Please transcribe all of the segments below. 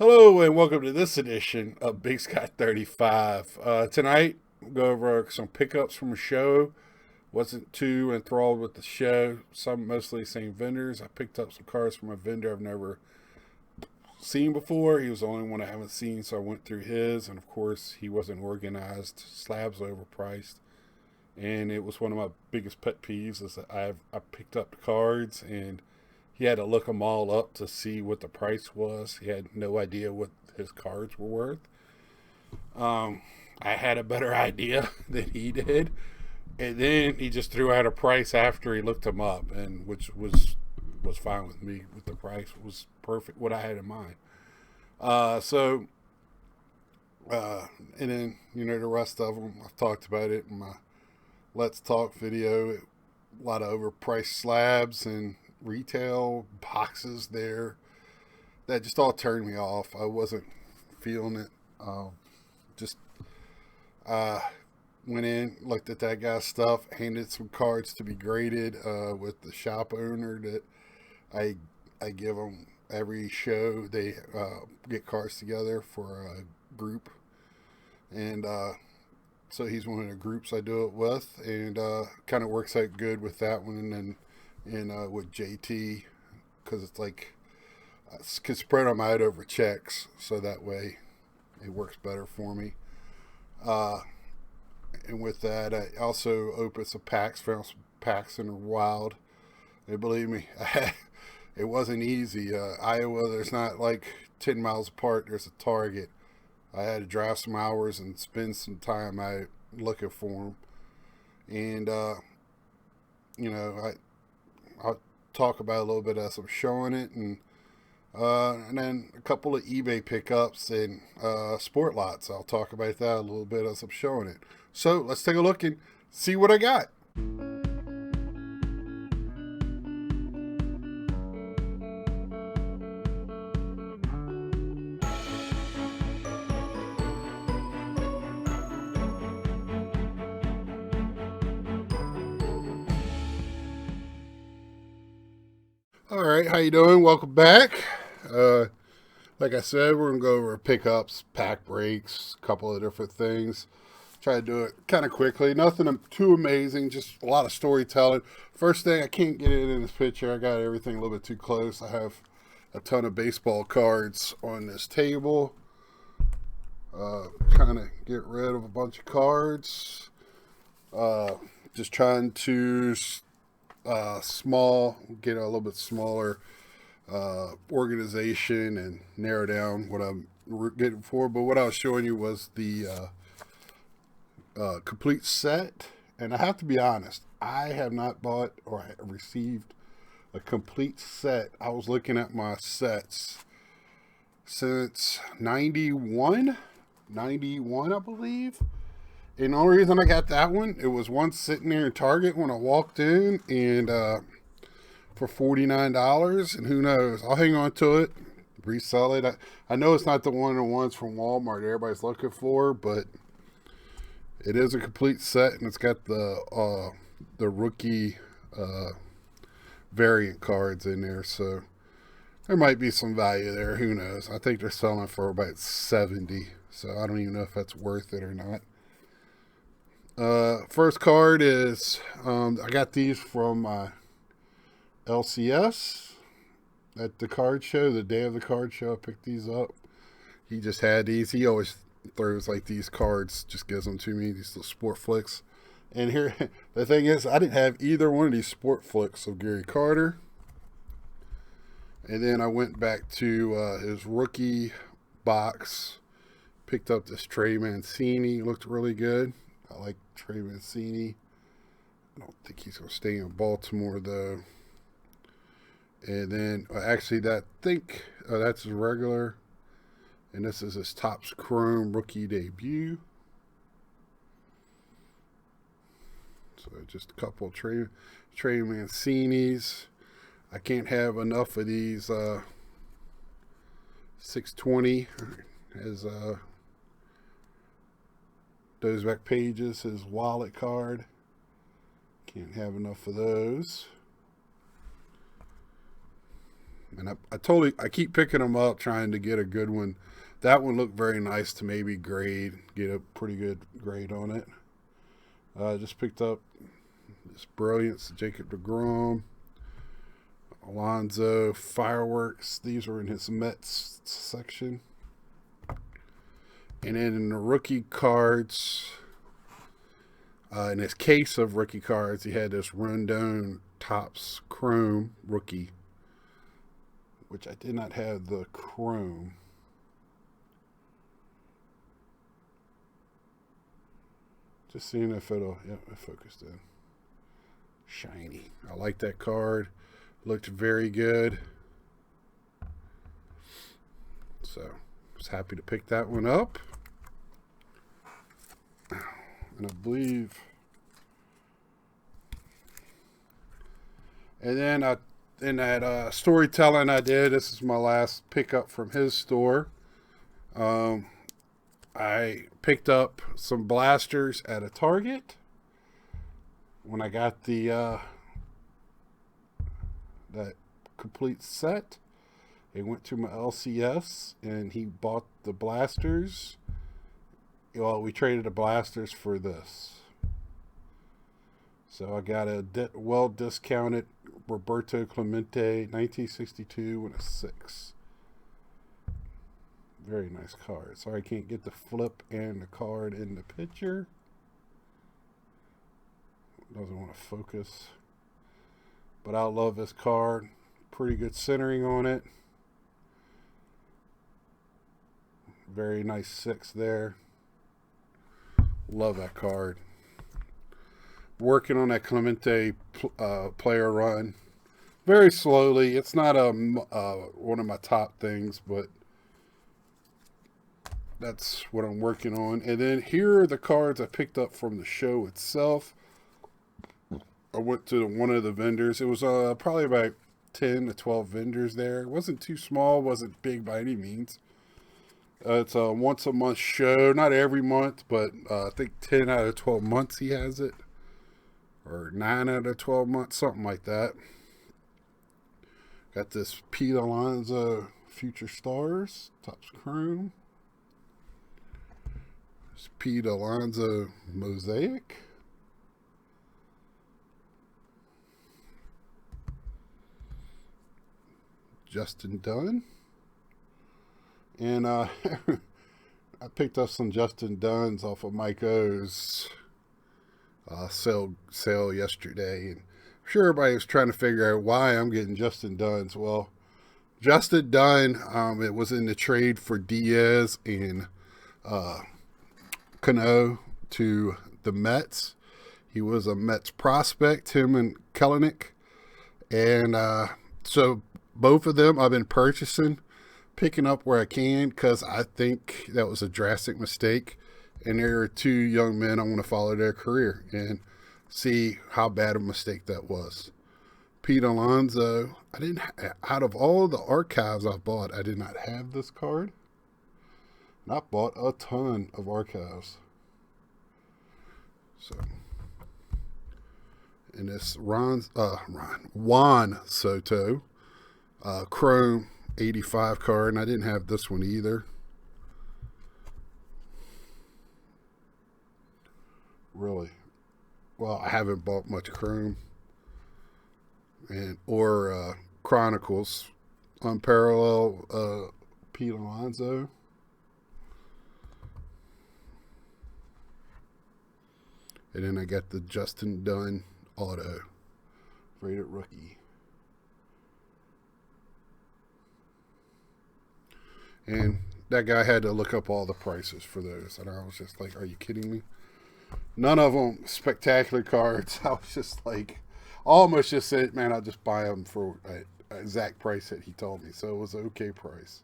Hello and welcome to this edition of Big Sky 35. Tonight, we'll go over some pickups from a show. Wasn't too enthralled with the show. Some mostly same vendors. I picked up some cars from a vendor I've never seen before. He was the only one I haven't seen, so I went through his. And of course, he wasn't organized. Slabs overpriced. And it was one of my biggest pet peeves is that I picked up the cards and he had to look them all up to see what the price was. He had no idea what his cards were worth. I had a better idea than he did, and then he just threw out a price after he looked them up, and which was fine with me. With the price was perfect, what I had in mind. So, and then the rest of them I've talked about it in my Let's Talk video. A lot of overpriced slabs and retail boxes there that just all turned me off. I wasn't feeling it. Just uh, went in, looked at that guy's stuff, handed some cards to be graded with the shop owner that I I give them every show. They get cards together for a group, and so he's one of the groups I do it with, and kind of works out good with that one, and then with JT because it's like I can spread them out over checks, so that way it works better for me. Uh, and with that, I also opened some packs, found some packs in the wild. And believe me, it wasn't easy. Iowa, there's not like 10 miles apart, there's a Target. I had to drive some hours and spend some time out looking for them. And, I'll talk about a little bit as I'm showing it. And then a couple of eBay pickups and sport lots. I'll talk about that a little bit as I'm showing it. So let's take a look and see what I got. All right, how you doing? Welcome back. Uh, like I said, we're gonna go over pickups, pack breaks, a couple of different things. Try to do it kind of quickly. Nothing too amazing, just a lot of storytelling. First thing, I can't get it in this picture. I got everything a little bit too close. I have a ton of baseball cards on this table. Trying to get rid of a bunch of cards. Uh, just trying to get a little bit smaller organization and narrow down what I'm getting for. But what I was showing you was the complete set. And I have to be honest, I have not bought or received a complete set. I was looking at my sets since 91, I believe. And the only reason I got that one, it was one sitting there in Target when I walked in, and for $49. And who knows? I'll hang on to it, resell it. I know it's not the one of the ones from Walmart everybody's looking for, but it is a complete set, and it's got the rookie variant cards in there, so there might be some value there. Who knows? I think they're selling for about 70, so I don't even know if that's worth it or not. First card is I got these from LCS at the card show. The day of the card show, I picked these up. He just had these. He always throws like these cards, just gives them to me. These little sport flicks. And here, the thing is, I didn't have either one of these sport flicks of Gary Carter. And then I went back to his rookie box, picked up this Trey Mancini. Looked really good. I like Trey Mancini. I don't think he's going to stay in Baltimore, though. And then, actually, that's his regular. And this is his Topps Chrome rookie debut. So just a couple of Trey Mancinis. I can't have enough of these 620 as those back pages, his wallet card. Can't have enough of those. And I keep picking them up, trying to get a good one. That one looked very nice to maybe get a pretty good grade on it. I just picked up this Brilliance, Jacob deGrom, Alonso, Fireworks. These were in his Mets section. And then in the rookie cards, in his case of rookie cards, he had this Rondon Topps Chrome rookie, which I did not have the chrome. Just seeing if it'll, yep, it focused in. Shiny. I like that card. Looked very good. So, I was happy to pick that one up. And I believe, and then in that storytelling I did, this is my last pickup from his store. I picked up some blasters at a Target when I got the that complete set. He went to my LCS and he bought the blasters. Well, we traded the blasters for this. So I got a well discounted Roberto Clemente 1962 and a 6. Very nice card. Sorry I can't get the flip and the card in the picture. Doesn't want to focus. But I love this card. Pretty good centering on it. Very nice 6 there. Love that card. Working on that Clemente player run. Very slowly. It's not one of my top things, but that's what I'm working on. And then here are the cards I picked up from the show itself. I went to one of the vendors. It was probably about 10 to 12 vendors there. It wasn't too small, wasn't big by any means. It's a once a month show. Not every month, but I think 10 out of 12 months he has it. Or 9 out of 12 months, something like that. Got this Pete Alonso Future Stars, Topps Chrome. This Pete Alonso Mosaic. Justin Dunn. And I picked up some Justin Dunns off of Mike O's sale yesterday. And I'm sure everybody was trying to figure out why I'm getting Justin Dunns. Well, Justin Dunn, it was in the trade for Diaz and Cano to the Mets. He was a Mets prospect, him and Kelenic. And so both of them I've been picking up where I can, because I think that was a drastic mistake. And there are 2 young men I want to follow their career and see how bad a mistake that was. Pete Alonso, out of all the archives I've bought, I did not have this card. And I bought a ton of archives. So, and this Juan Soto Chrome 85 card, and I didn't have this one either. Really, well, I haven't bought much Chrome or Chronicles. Unparalleled Pete Alonso. And then I got the Justin Dunn auto rated rookie. And that guy had to look up all the prices for those. And I was just like, are you kidding me? None of them spectacular cards. I was just like, almost just said, man, I'll just buy them for an exact price that he told me. So it was an okay price.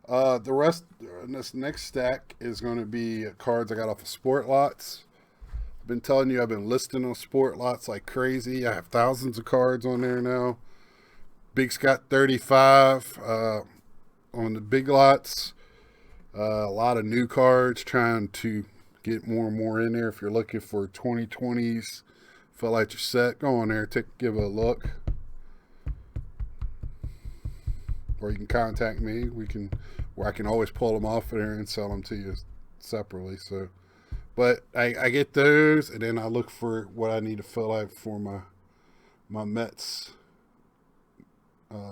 The rest, this next stack is going to be cards I got off of Sport Lots. I've been telling you, I've been listing on Sport Lots like crazy. I have thousands of cards on there now. Big Scott 35 on the Big Lots. A lot of new cards, trying to get more and more in there. If you're looking for 2020s, feel like you're set, go on there, give it a look. or you can contact me. Where I can always pull them off there and sell them to you separately. So, but I get those, and then I look for what I need to fill out for my Mets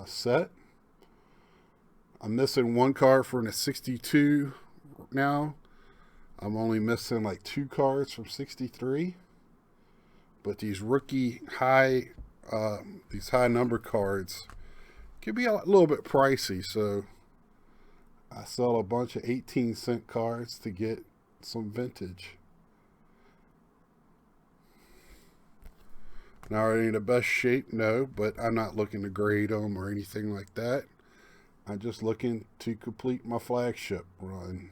set. I'm missing one card from the 62 now. I'm only missing like 2 cards from 63. But these rookie these high number cards can be a little bit pricey. So I sell a bunch of 18-cent cards to get some vintage. Now, are they in the best shape? No, but I'm not looking to grade them or anything like that. I'm just looking to complete my flagship run.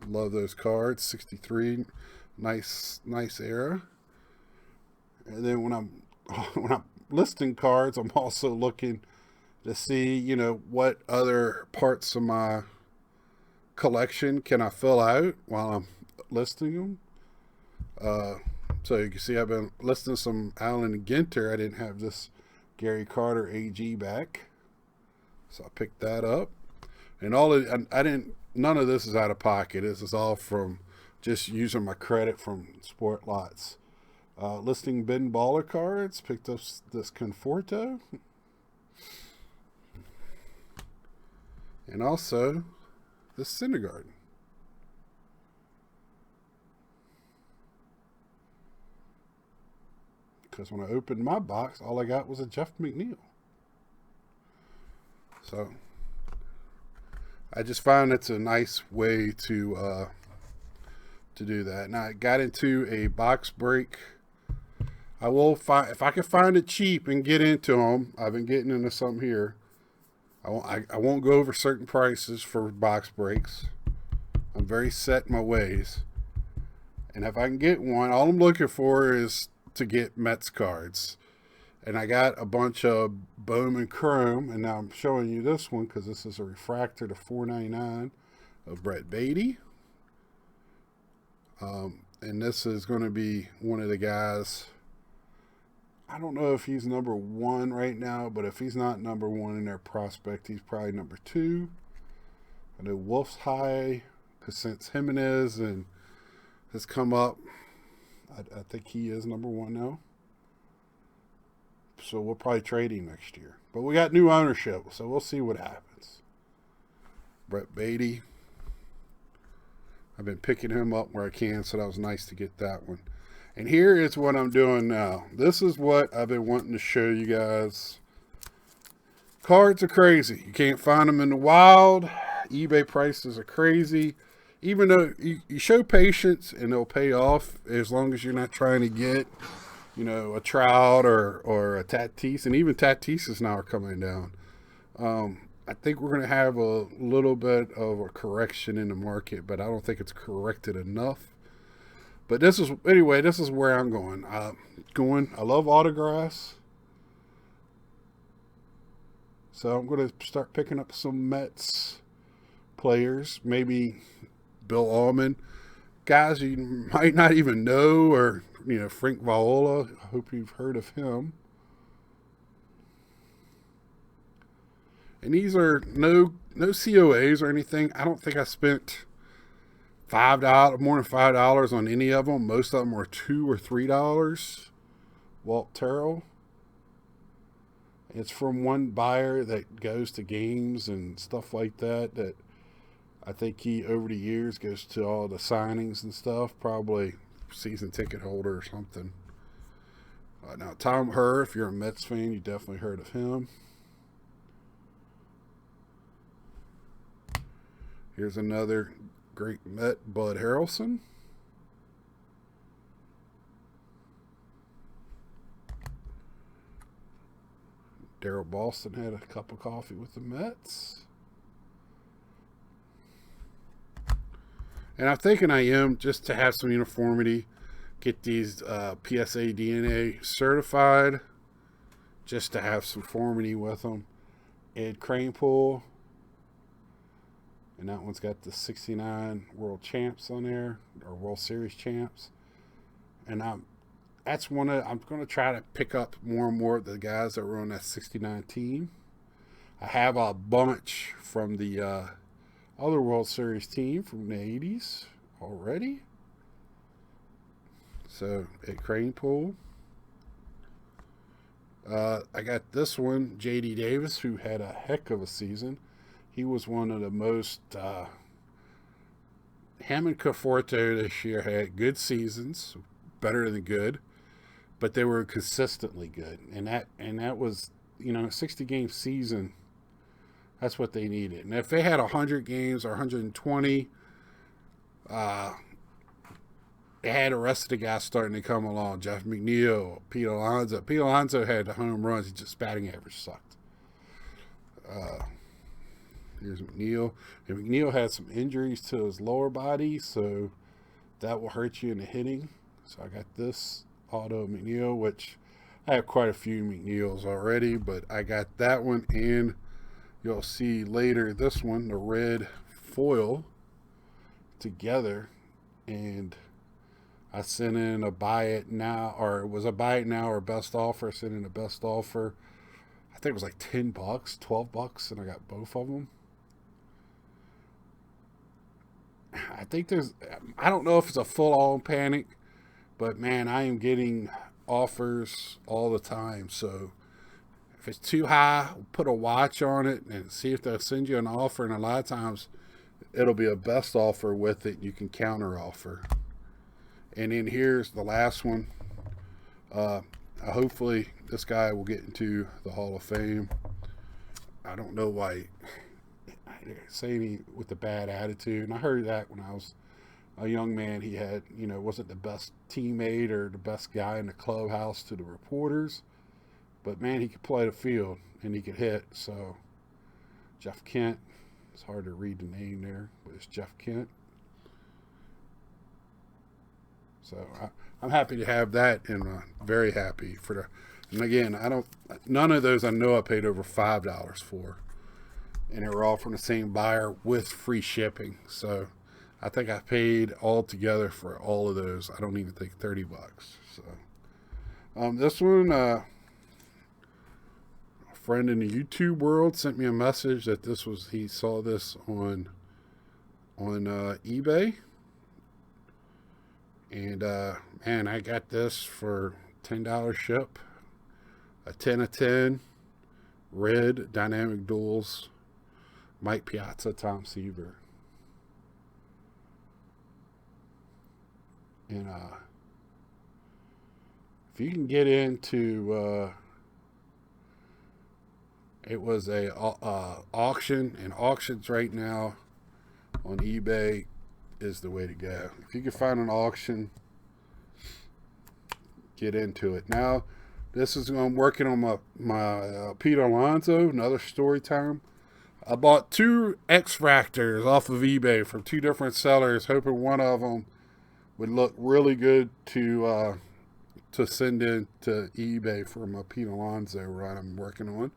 Love those cards. 63, nice era. And then when I'm listing cards, I'm also looking to see, you know, what other parts of my collection can I fill out while I'm listing them. So you can see I've been listing some Allen Ginter. I didn't have this Gary Carter AG back, so I picked that up. And none of this is out of pocket. This is all from just using my credit from Sport Lots. Listing Ben Baller cards. Picked up this Conforto. And also this Syndergaard. Because when I opened my box, all I got was a Jeff McNeil. So I just find it's a nice way to do that. Now I got into a box break. I will find, if I can find it cheap and get into them. I've been getting into some here. I won't go over certain prices for box breaks. I'm very set in my ways. And if I can get one, all I'm looking for is to get Mets cards. And I got a bunch of Bowman Chrome, and now I'm showing you this one because this is a refractor to $4.99 of Brett Beatty. And this is going to be one of the guys. I don't know if he's number 1 right now, but if he's not number 1 in their prospect, he's probably number 2. I know Wolf's high, because since Jimenez and has come up, I think he is number 1 now. So we'll probably trade him next year. But we got new ownership, so we'll see what happens. Brett Beatty. I've been picking him up where I can, so that was nice to get that one. And here is what I'm doing now. This is what I've been wanting to show you guys. Cards are crazy. You can't find them in the wild. eBay prices are crazy. Even though you show patience and they'll pay off as long as you're not trying to get, you know, a Trout or a Tatis. And even Tatises now are coming down. I think we're going to have a little bit of a correction in the market, but I don't think it's corrected enough. But this is where I'm going. I love autographs. So I'm going to start picking up some Mets players. Maybe Bill Allman. Guys you might not even know, or, you know, Frank Viola. I hope you've heard of him. And these are no COAs or anything. I don't think I spent more than $5 on any of them. Most of them were $2 or $3. Walt Terrell. It's from one buyer that goes to games and stuff like that. That I think he, over the years, goes to all the signings and stuff. Probably season ticket holder or something. Now, Tom Herr, if you're a Mets fan, you definitely heard of him. Here's another great Met, Bud Harrelson. Daryl Boston had a cup of coffee with the Mets. And I'm thinking I am, just to have some uniformity, get these PSA DNA certified, just to have some conformity with them. Ed Kranepool. And that one's got the 69 World Champs on there, or World Series Champs. And that's one of, I'm going to try to pick up more and more of the guys that were on that 69 team. I have a bunch from the other World Series team from the 80s already. So at Crane Pool. I got this one, J.D. Davis, who had a heck of a season. He was one of the most. Him and Conforto this year had good seasons, better than good, but they were consistently good, and that was, you know, a 60-game season. That's what they needed. And if they had 100 games or 120, they had the rest of the guys starting to come along. Jeff McNeil, Pete Alonso. Pete Alonso had the home runs. He just batting average sucked. Here's McNeil. And McNeil had some injuries to his lower body, so that will hurt you in the hitting. So I got this auto McNeil, which I have quite a few McNeils already, but I got that one, and you'll see later this one, the red foil together, and I sent in a buy it now, or it was a buy it now or best offer. I sent in a best offer. I think it was like $10, $12, and I got both of them. I think I don't know if it's a full-on panic, but man, I am getting offers all the time. So if it's too high, put a watch on it and see if they'll send you an offer. And a lot of times it'll be a best offer with it. You can counter offer. And then here's the last one. Hopefully this guy will get into the Hall of Fame. I don't know why saying he with the bad attitude. And I heard that when I was a young man. He had, you know, wasn't the best teammate or the best guy in the clubhouse to the reporters. But man, he could play the field and he could hit. So Jeff Kent. It's hard to read the name there, but it's Jeff Kent. So I'm happy to have that, and very happy for the. And again, none of those I know I paid over $5 for, and they were all from the same buyer with free shipping. So I think I paid all together for all of those. I don't even think $30. So this one, a friend in the YouTube world sent me a message that he saw this on eBay. And, man, I got this for $10 ship. A 10 of 10. Red Dynamic Duels. Mike Piazza, Tom Seaver. And, if you can get into, it was a auction, and auctions right now on eBay is the way to go. If you can find an auction, get into it. Now, I'm working on my Pete Alonso, another story time. I bought 2 X-Fractors off of eBay from 2 different sellers, hoping one of them would look really good to send in to eBay for my Pete Alonso run I'm working on.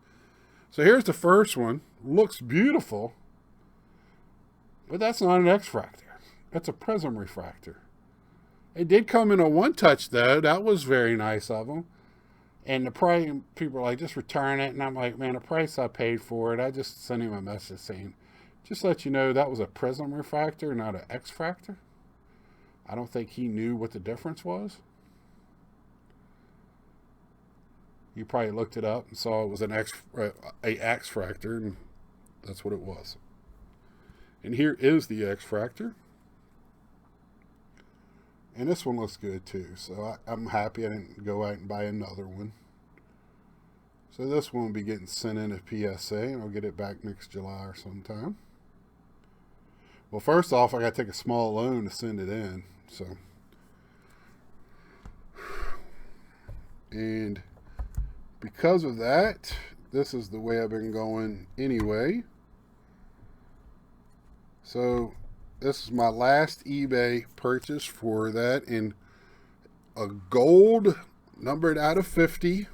So here's the first one. Looks beautiful, but that's not an X-Fractor. That's a prism refractor. It did come in a 1-touch, though. That was very nice of them. And the price, people are like, just return it. And I'm like, man, the price I paid for it, I just sent him a message saying, just let you know that was a prism refractor, not an X-Fractor. I don't think he knew what the difference was. You probably looked it up and saw it was a X-Fractor, and that's what it was. And here is the X-Fractor. And this one looks good too, so I'm happy I didn't go out and buy another one. So this one will be getting sent in at PSA, and I'll get it back next July or sometime. Well, first off, I got to take a small loan to send it in. So, and because of that, this is the way I've been going anyway. So this is my last eBay purchase for that, in a gold numbered out of 50.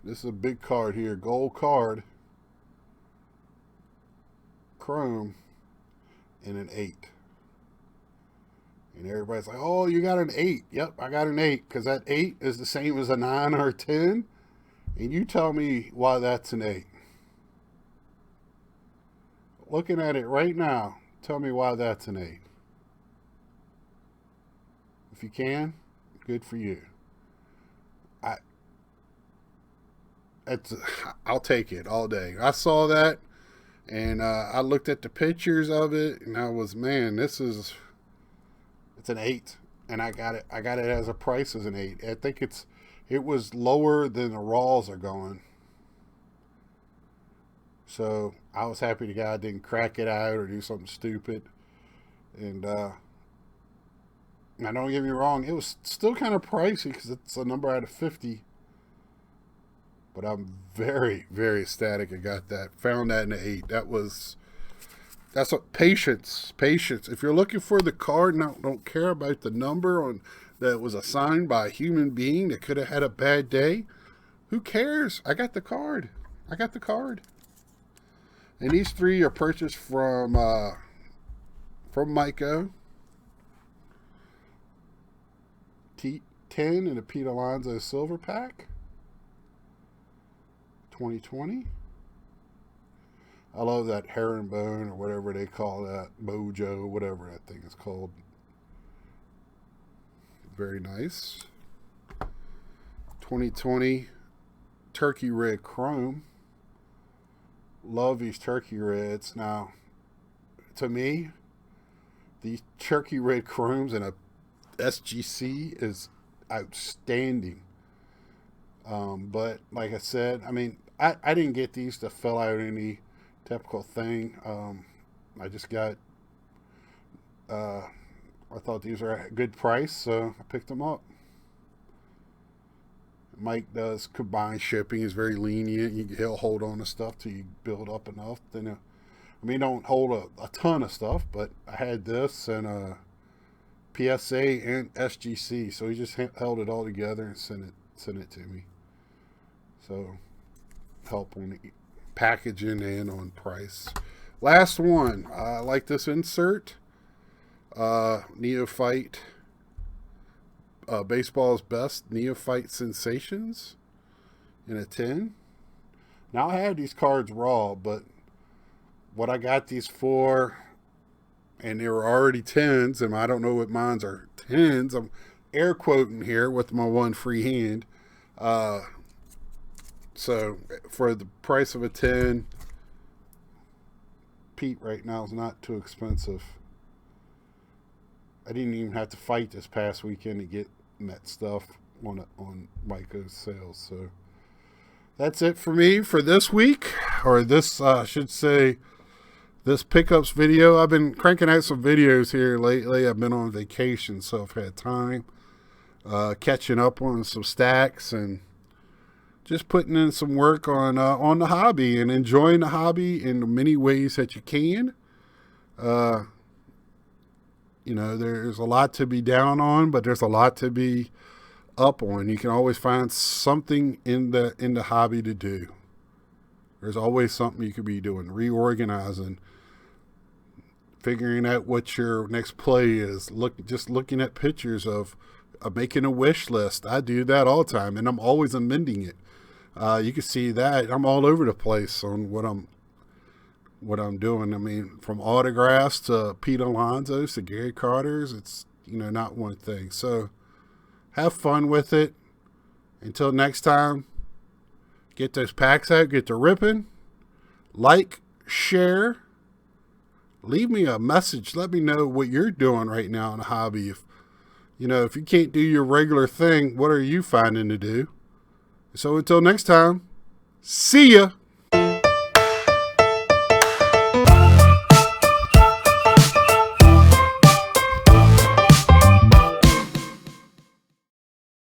This is a big card here, gold card, chrome, and an 8. And everybody's like, oh, you got an 8. Yep, I got an 8, because that 8 is the same as a 9 or a 10. And you tell me why that's an 8. Looking at it right now, tell me why that's an 8. If you can, good for you. I'll take it all day. I saw that, and I looked at the pictures of it, and I was, man, it's an 8, and I got it as a price as an 8. I think it was lower than the Raws are going. So I was happy the guy didn't crack it out or do something stupid. And now, don't get me wrong, it was still kind of pricey because it's a number out of 50. But I'm very, very ecstatic I got that. Found that in the 8. That's what patience. If you're looking for the card and don't care about the number that was assigned by a human being that could have had a bad day, who cares? I got the card. And these 3 are purchased from Myco. T10 and a Pete Alonso Silver Pack. 2020. I love that herringbone or whatever they call that, mojo, whatever that thing is called. Very nice. 2020 Turkey Red Chrome. Love these Turkey Reds. Now, to me, these Turkey Red Chromes in a SGC is outstanding. But like I said, I mean, I didn't get these to fill out any typical thing. I just got, I thought these were a good price, so I picked them up. Mike does combined shipping. He's very lenient. He'll hold on to stuff till you build up enough. Then, don't hold a ton of stuff, but I had this and PSA and SGC, so he just held it all together and sent it to me. So help on the packaging and on price. Last one. I like this insert. Neophyte. Baseball's Best Neophyte Sensations in a 10. Now, I had these cards raw, but what I got these for, and they were already 10s, and I don't know what mines are 10s. I'm air quoting here with my one free hand. So for the price of a 10, Pete right now is not too expensive. I didn't even have to fight this past weekend to get that stuff on Myco's sales. So that's it for me for this week, or this, I should say, this pickups video. I've been cranking out some videos here lately. I've been on vacation, so I've had time catching up on some stacks and just putting in some work on the hobby and enjoying the hobby in the many ways that you can. There's a lot to be down on, but there's a lot to be up on. You can always find something in the hobby to do. There's always something you could be doing, reorganizing, figuring out what your next play is. Just looking at pictures of making a wish list. I do that all the time, and I'm always amending it. You can see that I'm all over the place on what I'm doing. I mean, from autographs to Pete Alonso's to Gary Carter's, it's, not one thing. So have fun with it. Until next time, get those packs out, get to ripping, like, share, leave me a message. Let me know what you're doing right now in the hobby. If you can't do your regular thing, what are you finding to do? So until next time, see ya.